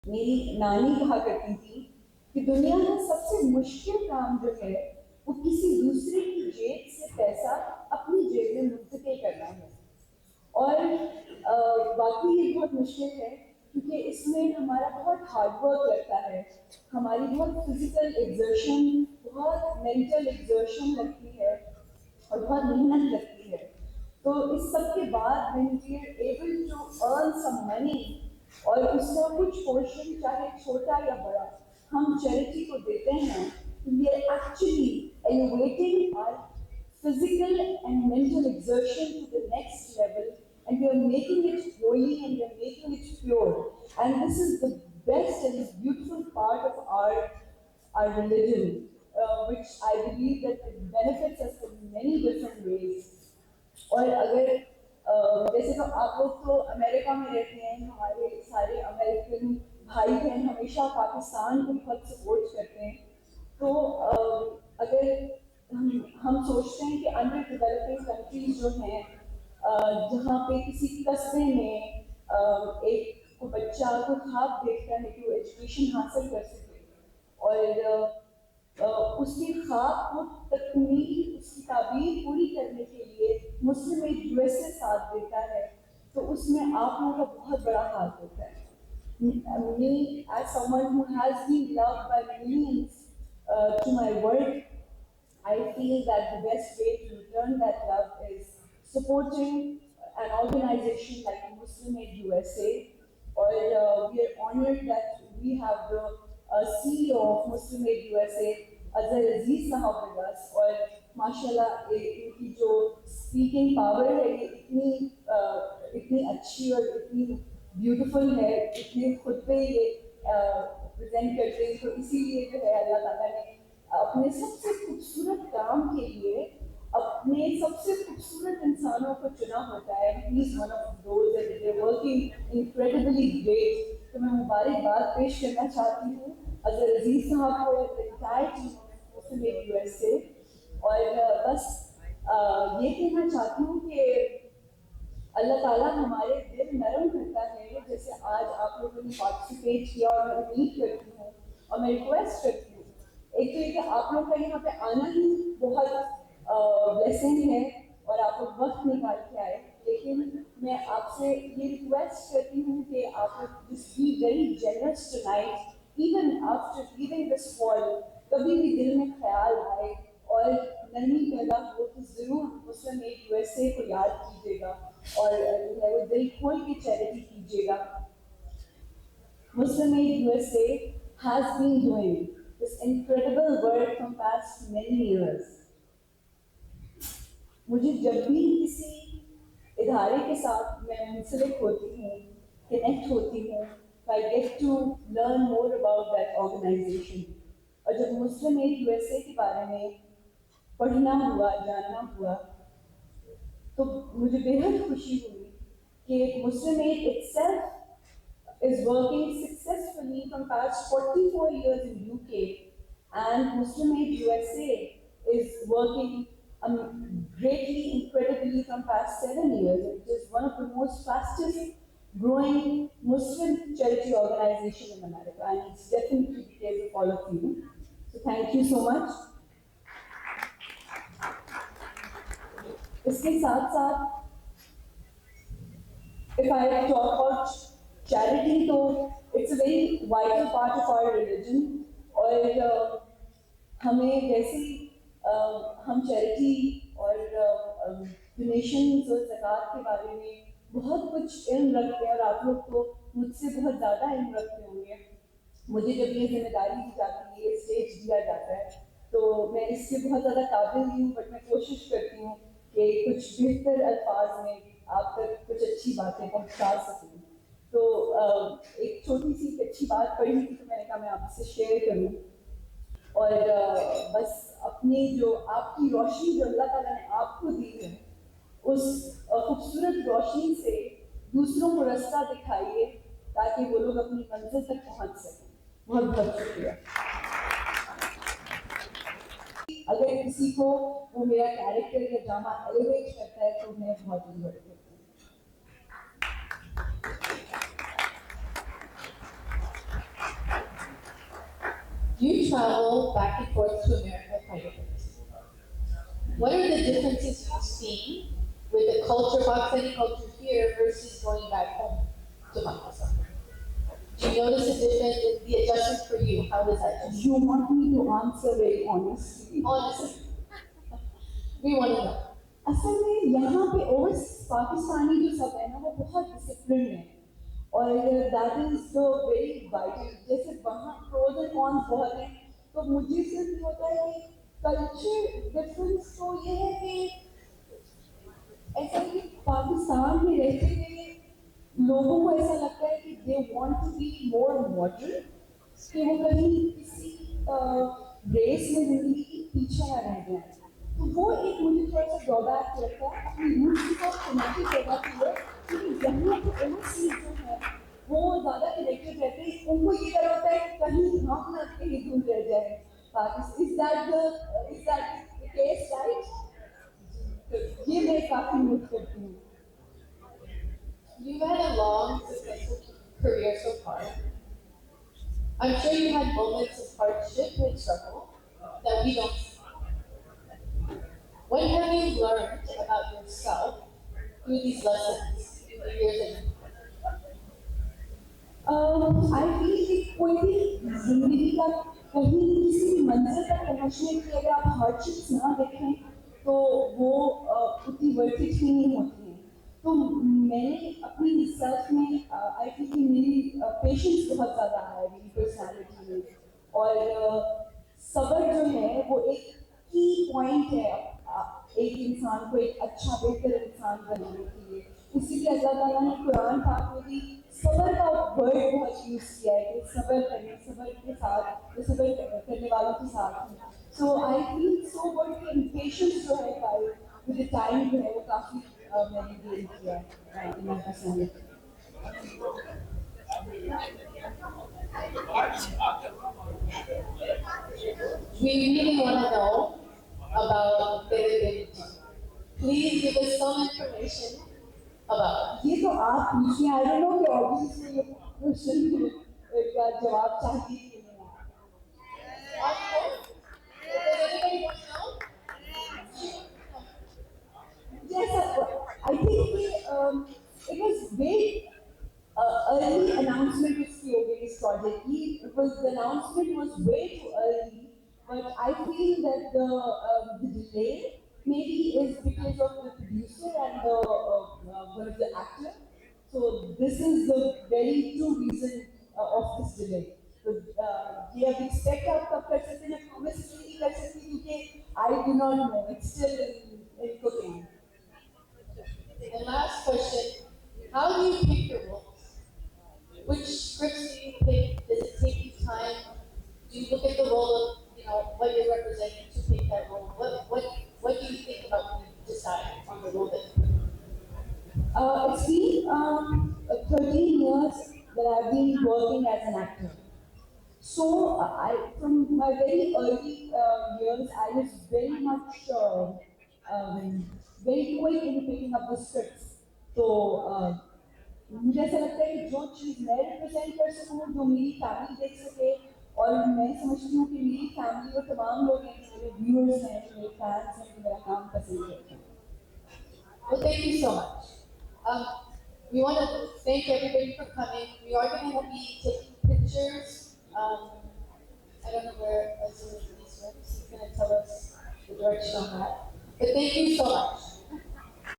میری نانی کہا کرتی تھی کہ دنیا کا سب سے مشکل کام جو ہے وہ کسی دوسرے کی جیب سے پیسہ اپنی جیب میں منتقل کرنا ہے. اور واقعی یہ بہت مشکل ہے کیونکہ اس میں ہمارا بہت ہارڈ ورک لگتا ہے, ہماری بہت فزیکل ایگزرشن, بہت مینٹل ایگزرشن لگتی ہے اور بہت محنت لگتی ہے. تو اس سب کے بعد when we are able to earn some money اور اس کا کچھ پورشن چاہے چھوٹا یا بڑا ہم چیریٹی کو دیتے ہیں, we are actually elevating our physical and mental exertion to the next level, and we are making it holy and we are making it pure. And this is the best and the beautiful part of our religion, which I believe that it benefits us in many different ways. اور اگر جیسے تو آپ لوگ تو امریکہ میں رہتے ہیں, ہمارے سارے امریکن بھائی بہن ہمیشہ پاکستان کو بہت سپورٹ کرتے ہیں. تو اگر ہم سوچتے ہیں کہ انڈر ڈیولپنگ کنٹریز جو ہیں جہاں پہ کسی قصبے میں ایک بچہ کو خواب دیکھتا ہے کہ وہ ایجوکیشن حاصل کر سکے اور اس کے خواب کو تکمیل, اس کی تعبیر پوری کرنے کے لیے مسلم ایڈ یو ایس اے ساتھ دیتا ہے, تو اس میں آپ لوگوں کا بہت بڑا ہاتھ ہوتا ہے. Me, as someone who has been loved by millions to my work, I feel that the best way to return that love is supporting an organization like Muslim Aid USA. Or we are honored that we have the CEO of Muslim Aid USA, Azhar Aziz Sahab with us. اور ماشاء اللہ ان کی جو speaking power ہے یہ اتنی اچھی اور اتنی بیوٹیفل ہے, اتنے خود پہ یہ پریزنٹ کرتے ہیں. تو اسی لیے جو ہے اللہ تعالیٰ نے اپنے سب سے خوبصورت کام کے لیے اپنے سب سے خوبصورت انسانوں کو چنا ہوتا ہے. He is one of those and they are working incredibly great. تو میں مبارکباد پیش کرنا چاہتی ہوں اظہر عزیز صاحب کو, entire team of Muslim Aid U S A. اور بس یہ کہنا چاہتی ہوں کہ اللہ تعالیٰ ہمارے دل نرم کرتا ہے, جیسے آج آپ لوگوں نے پارٹیسپیٹ کیا, اور میں امید کرتی ہوں اور میں ریکویسٹ کرتی ہوں, ایک تو یہ کہ آپ لوگ کا یہاں پہ آنا ہی بہت بلیسنگ ہے اور آپ لوگ وقت نکال کے آئے, لیکن میں آپ سے یہ ریکویسٹ کرتی ہوں کہ آپ لوگ just be very generous tonight, even after leaving this hall کبھی بھی دل میں خیال آئے اور نرمی پیدا ہو تو ضرور مسلم ایڈ یو ایس اے کو یاد کیجیے گا اور جو ہے وہ دل کھول کے چیریٹی کیجیے گا. Muslim Aid USA has been doing this incredible work from past many years. مجھے جب بھی کسی ادارے کے ساتھ میں منسلک ہوتی ہوں, کنیکٹ ہوتی ہوں, I get to learn more about that organization. اور جب مسلم ایڈ یو ایس اے کے بارے میں پڑھنا ہوا, جاننا ہوا, تو مجھے بےحد خوشی ہوئی کہ مسلم add itself is working successfully from past 44 years in UK, and Muslim Aid USA is working greatly, incredibly from past 7 years. It is one of the most fastest growing Muslim charity organization in America, and it's definitely because of all of you. So thank you so much. اس کے ساتھ ساتھ if I talk about charity, تو it's a very vital part of our religion. اور ہمیں ویسے ہم charity اور donations اور زکوٰۃ کے بارے میں بہت کچھ علم رکھتے ہیں, اور آپ لوگ تو مجھ سے بہت زیادہ علم رکھتے ہوں گے. مجھے جب یہ ذمہ داری دی جاتی ہے, یہ اسٹیج دیا جاتا ہے, تو میں اس سے بہت زیادہ قابل نہیں ہوں, بٹ میں کوشش کرتی ہوں کہ کچھ بہتر الفاظ میں آپ تک کچھ اچھی باتیں پہنچا سکوں. تو ایک چھوٹی سی اچھی بات پڑھی تھی, تو میں نے کہا میں آپ سے شیئر کروں. اور بس اپنی جو آپ کی روشنی جو اللہ تعالیٰ نے آپ کو دی ہے, اس خوبصورت روشنی سے دوسروں کو رستہ دکھائیے تاکہ وہ لوگ اپنی منزل تک پہنچ سکیں. بہت بہت شکریہ. اگر کسی کو وہ میرا کیریکٹر یا ڈرامہ ایلیویٹ کرتا ہے تو میں بہت انجوائے کرتی ہوں. You travel back and forth to America quite a bit. What are the differences you've seen with the culture, Pakistani culture here versus going back home to Pakistan? Do you notice a difference, the adjustment for you? How is that? You want me to answer very honestly? Honestly, we want to know. असल में यहाँ पे और पाकिस्तानी जो सब है ना वो बहुत डिसिप्लिन है और that is the very vital जैसे वहाँ प्रोज एंड कॉन्स बहुत हैं तो मुझे सिर्फ ये होता है कि कल्चर डिफरेंस तो ये है कि ऐसा कि पाकिस्तान में रहते हुए लोगों को ऐसा लगता है कि they want to be more modern कि वो कहीं किसी रेस में जिंदगी की पीछे ना रह जाए तो वो एक मुझे थोड़ा सा ड्रॉबैक लगता है अपनी रूट के साथ कनेक्टेड रहना चाहिए क्योंकि यहाँ पे एमएससी जो है वो ज़्यादा कनेक्टेड रहते हैं उनको ये डर होता है कि कहीं हम ना कहीं दूर रह जाए is that the case right ये मैं काफ़ी नोट करती हूँ You've had a long, successful career so far. I'm sure you had moments of hardship and struggle that we don't see. What have you learned about yourself through these lessons, through the years that you've I feel कि कोई भी जिंदगी का कहीं किसी भी मंजिल तक पहुंचने के लिए अगर आप हार्डशिप्स ना देखें तो वो उतनी वर्थ इट ही नहीं होती हैं तो मैंने अपनी रिसर्च में आई फील कि मेरी पेशेंस बहुत ज़्यादा है मेरी पर्सनैलिटी में और सब्र जो है वो एक की पॉइंट है एक इंसान को एक अच्छा बेहतर इंसान बनाने के लिए इसीलिए अल्लाह ताला ने कुरान पाक में भी सब्र का वर्ड बहुत यूज किया है कि सब्र करें सब्र के साथ सब्र करने वालों के साथ सो आई फील सो गुड कि पेशेंस जो है भाई विद टाइम जो है वो काफ़ी मैंने गेन किया है in my personality We really want to know about availability. Please give us some information about it. ये तो आप पूछिए आई डोंट नो कि ऑब्वियसली ये क्वेश्चन का जवाब चाहिए कि नहीं Of course. Does anybody want to know? yes I think it was very early announcement of COB's project. It was the announcement was way too early, but I feel that the delay maybe is because of the producer and the one of the actor. So this is the very true reason of this delay. We have expect आप कब कर सकते हैं promise नहीं कर सकते क्योंकि I do not know. It's still in cooking. And last question, how do you pick your roles? Which scripts do you pick? Does it take you time? Do you look at the role of, what you're representing to pick that role? What do you think about when you decide on the role that you pick? It's been 13 years that I've been working as an actor. So from my very early years, I was very much very quick in picking up the scripts. तो मुझे ऐसा लगता है कि जो चीज़ मैं represent कर सकूँ जो मेरी फैमिली देख सके और मैं समझती हूँ कि मेरी फैमिली और तमाम लोग हैं जो मेरे व्यूअर्स हैं जो मेरे फैंस हैं जो मेरा काम पसंद करते हैं Well, thank you so much. We want to thank everybody for coming. We are going to be taking pictures. I don't know where Azul is. He's going to tell us the direction on that. But thank you so much.